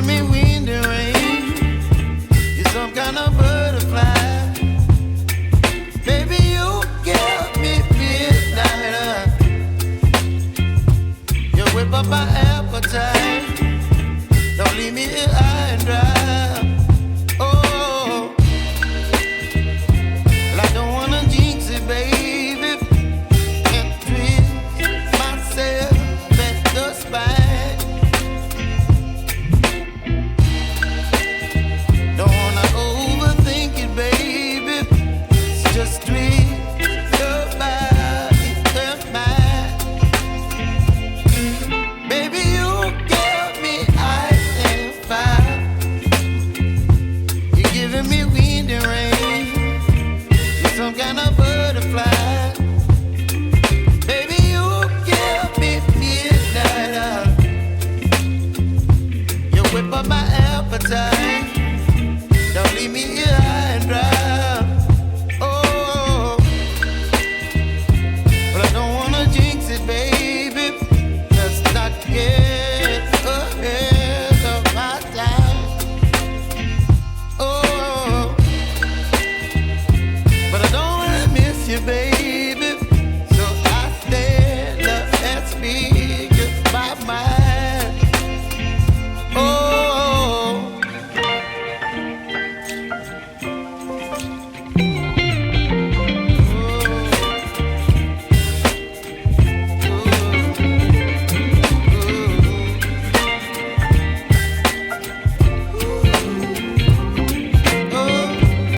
giving me wind and rain. You're some kind of butterfly. Baby, you give me midnight. You whip up my appetite. Don't leave me here high and dry. Oh, well, I don't wanna jinx it, baby, and twist myself at the spine. Don't wanna overthink it, baby. It's just twist your body and mine. Baby, you give me ice and fire. You're giving me wind and rain. You're some kind of butterfly. Baby, you give me midnight. You whip up my appetite.